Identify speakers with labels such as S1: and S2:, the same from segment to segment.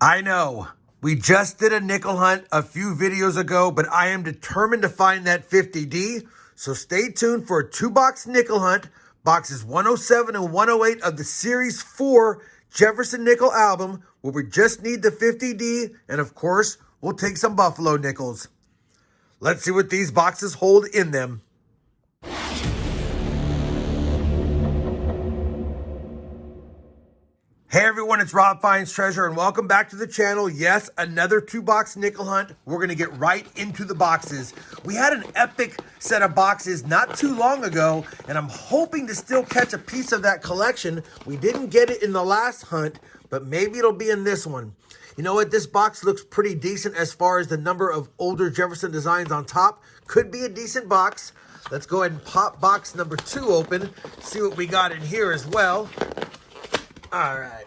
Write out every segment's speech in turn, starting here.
S1: I know, we just did a nickel hunt a few videos ago, but I am determined to find that 50D. So stay tuned for a 2-box nickel hunt, boxes 107 and 108 of the Series 4 Jefferson nickel album, where we just need the 50D, and of course, we'll take some Buffalo nickels. Let's see what these boxes hold in them. Hey everyone, it's RobFindsTreasure and welcome back to the channel. Yes, another 2-box nickel hunt. We're going to get right into the boxes. We had an epic set of boxes not too long ago, and I'm hoping to still catch a piece of that collection. We didn't get it in the last hunt, but maybe it'll be in this one. You know what? This box looks pretty decent as far as the number of older Jefferson designs on top. Could be a decent box. Let's go ahead and pop box number 2 open, see what we got in here as well. All right.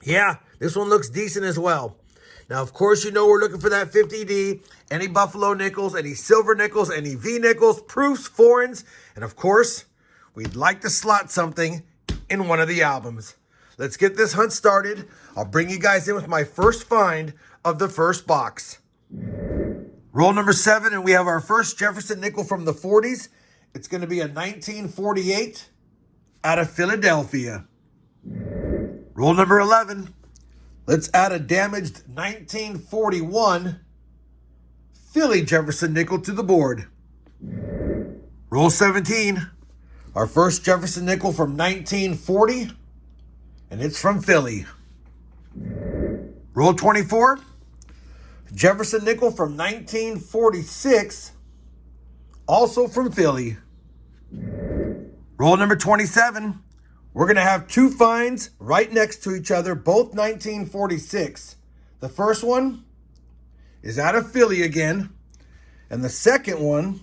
S1: Yeah, this one looks decent as well. Now, of course, you know we're looking for that 50D, any Buffalo nickels, any silver nickels, any V nickels, proofs, foreigns, and of course, we'd like to slot something in one of the albums. Let's get this hunt started. I'll bring you guys in with my first find of the first box. Roll number 7, and we have our first Jefferson nickel from the 40s. It's going to be a 1948 out of Philadelphia. Roll number 11. Let's add a damaged 1941 Philly Jefferson nickel to the board. Roll 17. Our first Jefferson nickel from 1940, and it's from Philly. Roll 24. Jefferson nickel from 1946, also from Philly. Roll number 27. We're going to have 2 finds right next to each other, both 1946. The first one is out of Philly again. And the second one,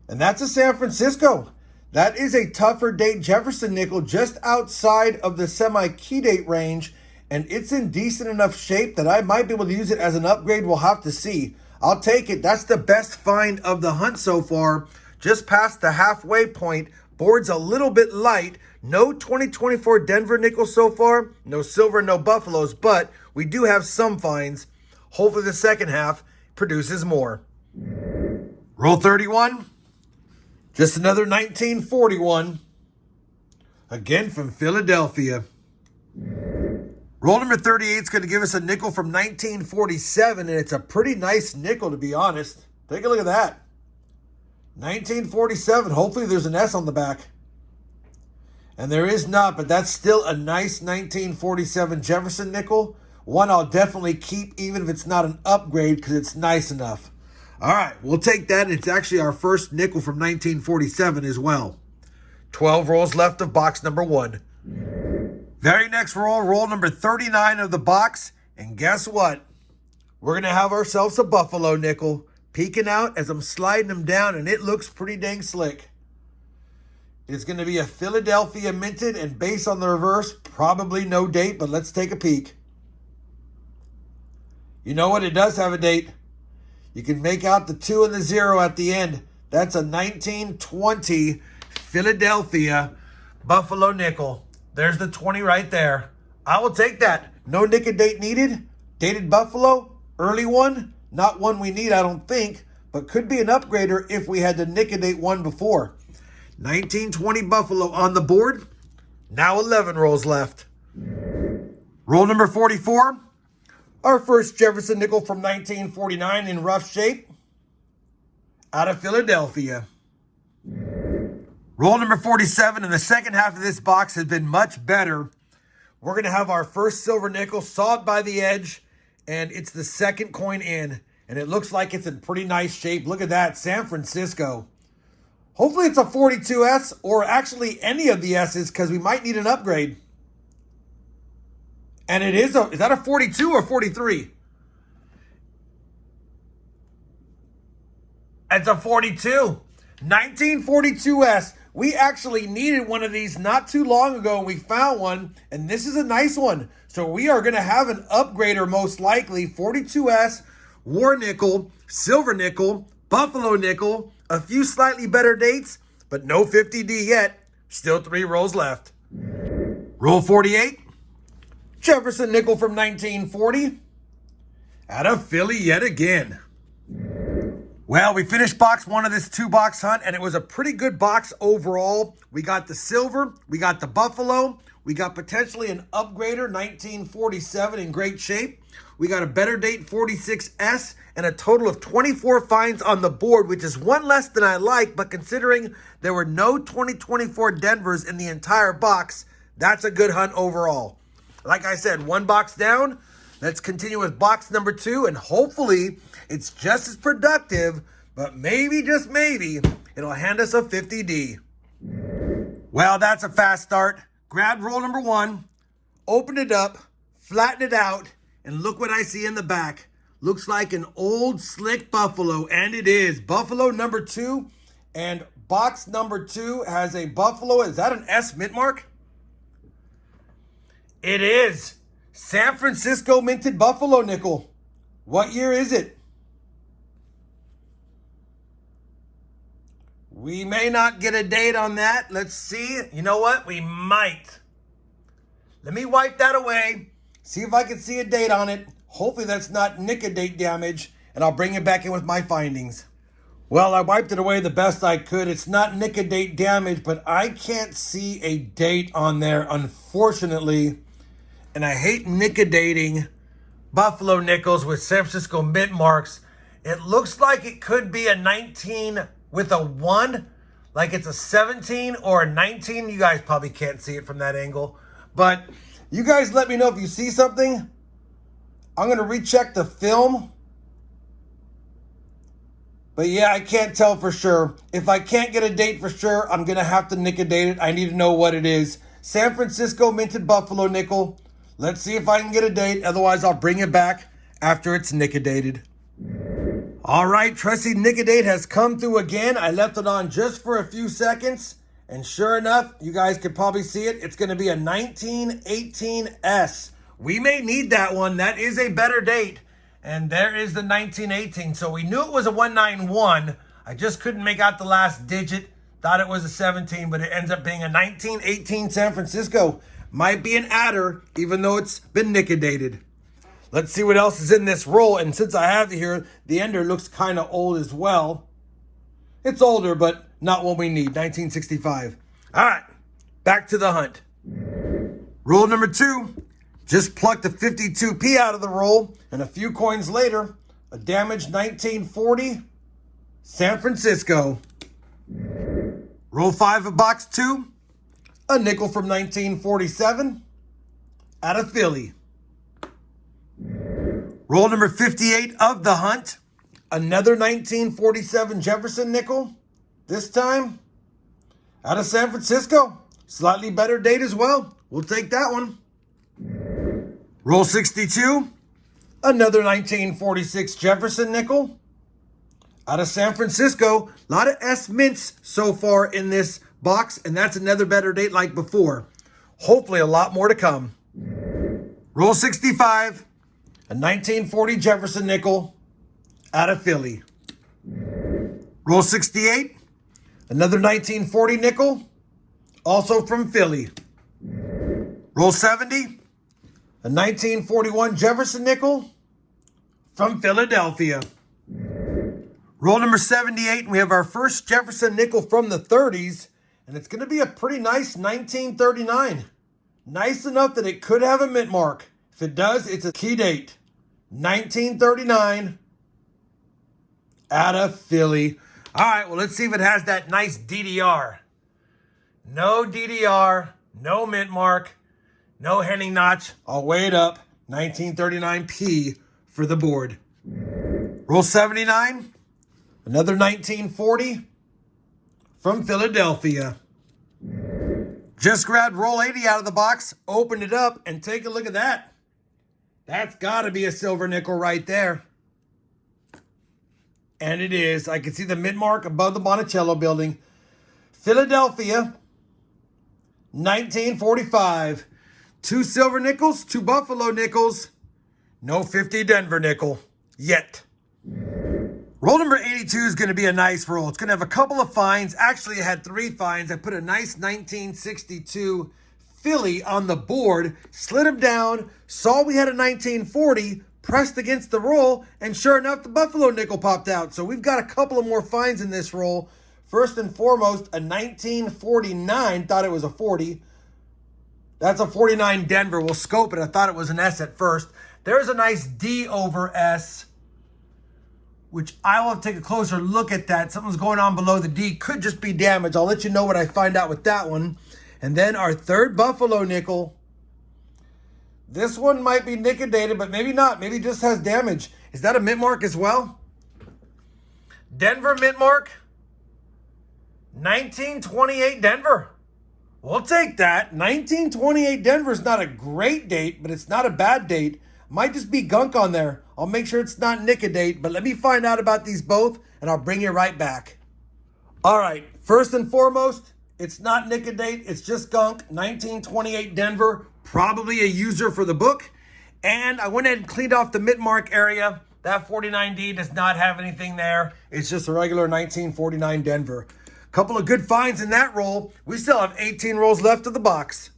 S1: and that's a San Francisco. That is a tougher date Jefferson nickel just outside of the semi-key-date range. And it's in decent enough shape that I might be able to use it as an upgrade. We'll have to see. I'll take it. That's the best find of the hunt so far. Just past the halfway point. Board's a little bit light. No 2024 Denver nickel so far. No silver, no Buffaloes. But we do have some finds. Hopefully the second half produces more. Roll 31. Just another 1941. Again from Philadelphia. Roll number 38 is going to give us a nickel from 1947, and it's a pretty nice nickel, to be honest. Take a look at that. 1947. Hopefully there's an S on the back. And there is not, but that's still a nice 1947 Jefferson nickel. One I'll definitely keep, even if it's not an upgrade, because it's nice enough. All right, we'll take that. It's actually our first nickel from 1947 as well. 12 rolls left of box number 1. Very next roll, roll number 39 of the box. And guess what? We're going to have ourselves a Buffalo nickel peeking out as I'm sliding them down, and it looks pretty dang slick. It's going to be a Philadelphia minted, and based on the reverse, probably no date, but let's take a peek. You know what? It does have a date. You can make out the 2 and the 0 at the end. That's a 1920 Philadelphia Buffalo nickel. There's the 20 right there. I will take that. No Nic-A-Date needed. Dated Buffalo. Early one. Not one we need, I don't think. But could be an upgrader if we had the Nic-A-Date one before. 1920 Buffalo on the board. Now 11 rolls left. Roll number 44. Our first Jefferson nickel from 1949 in rough shape. Out of Philadelphia. Roll number 47, and the second half of this box has been much better. We're going to have our first silver nickel sawed by the edge, and it's the second coin in, and it looks like it's in pretty nice shape. Look at that, San Francisco. Hopefully it's a 42S, or actually any of the S's, because we might need an upgrade. And it is that a 42 or 43? It's a 42. 1942S. We actually needed one of these not too long ago, and we found one, and this is a nice one. So we are going to have an upgrader most likely. 42S, war nickel, silver nickel, Buffalo nickel, a few slightly better dates, but no 50D yet. Still 3 rolls left. Roll 48. Jefferson nickel from 1940. Out of Philly yet again. Well, we finished box one of this 2-box hunt, and it was a pretty good box overall. We got the silver, we got the buffalo, we got potentially an upgrader 1947 in great shape. We got a better date 46S, and a total of 24 finds on the board, which is one less than I like, but considering there were no 2024 Denvers in the entire box, that's a good hunt overall. Like I said, 1 box down. Let's continue with box number 2, and hopefully it's just as productive, but maybe, just maybe, it'll hand us a 50D. Well, that's a fast start. Grabbed roll number 1, opened it up, flattened it out, and look what I see in the back. Looks like an old slick buffalo, and it is. Buffalo number 2, and box number 2 has a buffalo. Is that an S mint mark? It is. San Francisco minted buffalo nickel. What year is it? We may not get a date on that. Let's see. You know what? We might. Let me wipe that away. See if I can see a date on it. Hopefully that's not Nic-A-Date damage, and I'll bring it back in with my findings. Well, I wiped it away the best I could. It's not Nic-A-Date damage, but I can't see a date on there, unfortunately. And I hate Nic-A-Dating buffalo nickels with San Francisco mint marks. It looks like it could be a 19 with a 1, like it's a 17 or a 19. You guys probably can't see it from that angle, but you guys let me know if you see something. I'm going to recheck the film. But yeah, I can't tell for sure. If I can't get a date for sure, I'm going to have to Nic-A-Date it. I need to know what it is. San Francisco minted buffalo nickel. Let's see if I can get a date. Otherwise, I'll bring it back after it's Nic-A-Dated. All right, trusty Nic-A-Date has come through again. I left it on just for a few seconds. And sure enough, you guys could probably see it. It's going to be a 1918S. We may need that one. That is a better date. And there is the 1918. So we knew it was a 191. I just couldn't make out the last digit. Thought it was a 17, but it ends up being a 1918 San Francisco. Might be an adder, even though it's been Nic-A-Dated. Let's see what else is in this roll. And since I have it here, the ender looks kind of old as well. It's older, but not what we need. 1965. All right, back to the hunt. Roll number 2. Just plucked a 52p out of the roll. And a few coins later, a damaged 1940 San Francisco. Roll 5 of box 2. A nickel from 1947 out of Philly. Roll number 58 of the hunt. Another 1947 Jefferson nickel. This time out of San Francisco. Slightly better date as well. We'll take that one. Roll 62. Another 1946 Jefferson nickel out of San Francisco. A lot of S mints so far in this box, and that's another better date like before. Hopefully a lot more to come. Roll 65. A 1940 Jefferson nickel out of Philly. Roll 68. Another 1940 nickel, also from Philly. Roll 70. A 1941 Jefferson nickel from Philadelphia. Roll number 78. We have our first Jefferson nickel from the 30s. And it's going to be a pretty nice 1939. Nice enough that it could have a mint mark. If it does, it's a key date. 1939 out of Philly. All right, well, let's see if it has that nice DDR. No DDR, no mint mark, no Henning notch. I'll weigh it up. 1939P for the board. Roll 79. Another 1940 from Philadelphia. Just grabbed roll 80 out of the box, opened it up, and take a look at that. That's got to be a silver nickel right there. And it is. I can see the mint mark above the Monticello building. Philadelphia, 1945. 2 silver nickels, 2 buffalo nickels. No 50 Denver nickel yet. Roll number 82 is going to be a nice roll. It's going to have a couple of finds. Actually, it had 3 finds. I put a nice 1962 Philly on the board, slid him down, saw we had a 1940, pressed against the roll, and sure enough, the Buffalo nickel popped out. So we've got a couple of more finds in this roll. First and foremost, a 1949, thought it was a 40. That's a 49 Denver. We'll scope it. I thought it was an S at first. There's a nice D over S, which I will take a closer look at that. Something's going on below the D. Could just be damage. I'll let you know what I find out with that one. And then our third Buffalo nickel. This one might be Nic-A-Dated, but maybe not. Maybe it just has damage. Is that a mint mark as well? Denver mint mark. 1928 Denver. We'll take that. 1928 Denver is not a great date, but it's not a bad date. Might just be gunk on there. I'll make sure it's not Nic-A-Date, but let me find out about these both, and I'll bring you right back. All right, first and foremost, it's not Nic-A-Date. It's just gunk. 1928 Denver. Probably a user for the book. And I went ahead and cleaned off the mint mark area. That 49D does not have anything there. It's just a regular 1949 Denver. Couple of good finds in that roll. We still have 18 rolls left of the box.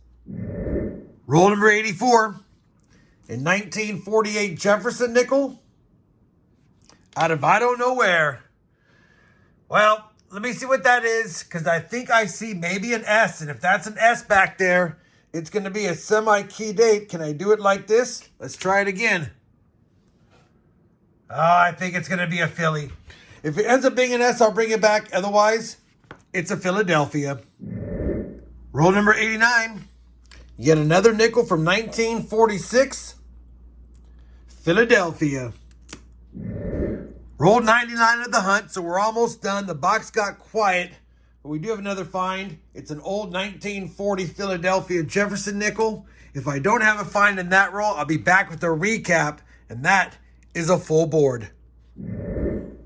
S1: Roll number 84. In 1948 Jefferson nickel. Out of I don't know where. Well, let me see what that is, because I think I see maybe an S. And if that's an S back there, it's going to be a semi-key date. Can I do it like this? Let's try it again. Oh, I think it's going to be a Philly. If it ends up being an S, I'll bring it back. Otherwise, it's a Philadelphia. Roll number 89. Yet another nickel from 1946. Philadelphia. Roll 99 of the hunt, so we're almost done. The box got quiet, but we do have another find. It's an old 1940 Philadelphia Jefferson nickel. If I don't have a find in that roll, I'll be back with a recap, and that is a full board.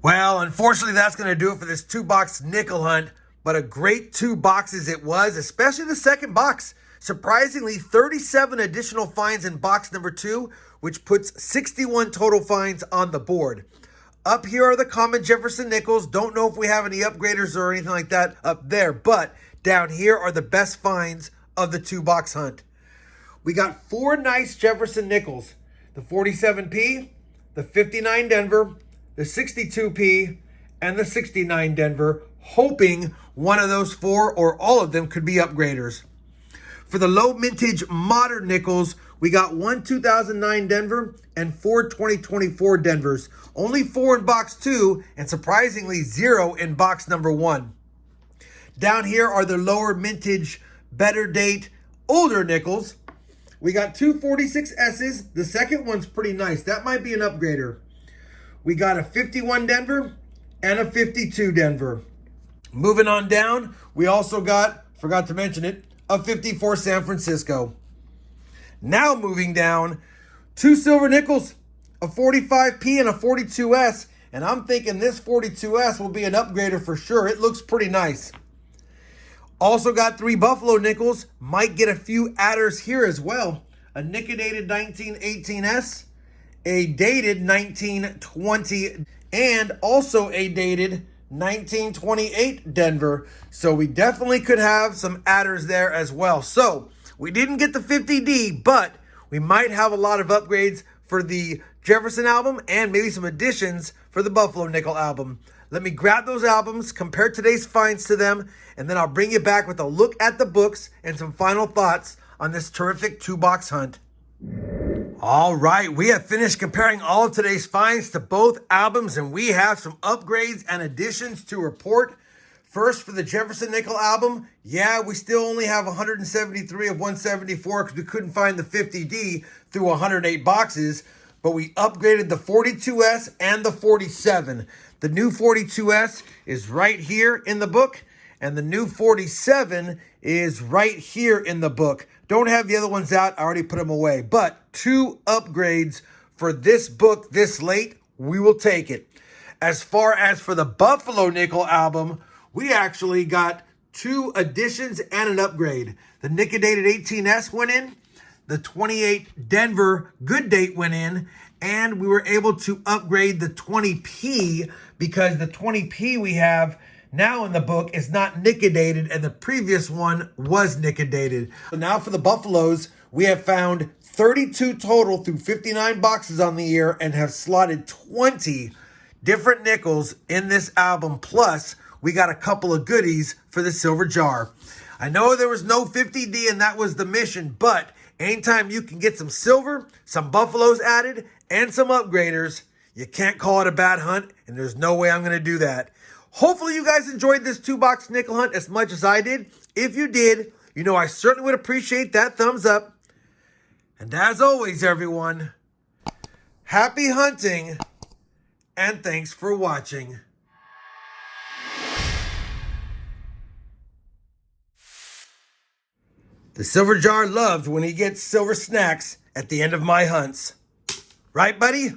S1: Well, unfortunately, that's going to do it for this 2-box nickel hunt, but a great 2 boxes it was, especially the second box. Surprisingly, 37 additional finds in box number 2, which puts 61 total finds on the board. Up here are the common Jefferson nickels. Don't know if we have any upgraders or anything like that up there, but down here are the best finds of the 2-box hunt. We got 4 nice Jefferson nickels. The 47P, the 59 Denver, the 62P, and the 69 Denver, hoping one of those 4 or all of them could be upgraders. For the low mintage modern nickels, we got 1 2009 Denver and 4 2024 Denvers. Only 4 in box 2 and surprisingly 0 in box number 1. Down here are the lower mintage, better date, older nickels. We got 2 46S's. The second one's pretty nice. That might be an upgrader. We got a 51 Denver and a 52 Denver. Moving on down, we also got, forgot to mention it, a 54 San Francisco. Now moving down, 2 silver nickels, a 45P and a 42S. And I'm thinking this 42S will be an upgrader for sure. It looks pretty nice. Also got 3 Buffalo nickels. Might get a few adders here as well. A Nic-A-Dated 1918S, a dated 1920, and also a dated 1928 Denver. So we definitely could have some adders there as well. So we didn't get the 50D, but we might have a lot of upgrades for the Jefferson album and maybe some additions for the Buffalo nickel album. Let me grab those albums, compare today's finds to them, and then I'll bring you back with a look at the books and some final thoughts on this terrific 2-box hunt. All right, we have finished comparing all of today's finds to both albums, and we have some upgrades and additions to report. First, for the Jefferson nickel album, yeah, we still only have 173 of 174 because we couldn't find the 50D through 108 boxes, but we upgraded the 42S and the 47. The new 42S is right here in the book, and the new 47 is right here in the book. Don't have the other ones out. I already put them away. But 2 upgrades for this book this late, we will take it. As far as for the Buffalo nickel album, we actually got 2 additions and an upgrade. The Nic-A-Dated 18S went in. The 28 Denver Good Date went in. And we were able to upgrade the 20P because the 20P we have now in the book is not Nic-A-Dated, and the previous one was Nic-A-Dated. So now for the Buffaloes, we have found 32 total through 59 boxes on the year and have slotted 20 different nickels in this album. Plus, we got a couple of goodies for the silver jar. I know there was no 50D and that was the mission, but anytime you can get some silver, some Buffaloes added, and some upgraders, you can't call it a bad hunt, and there's no way I'm going to do that. Hopefully you guys enjoyed this 2-box nickel hunt as much as I did. If you did, you know I certainly would appreciate that thumbs up. And as always, everyone, happy hunting, and thanks for watching. The silver jar loved when he gets silver snacks at the end of my hunts. Right, buddy?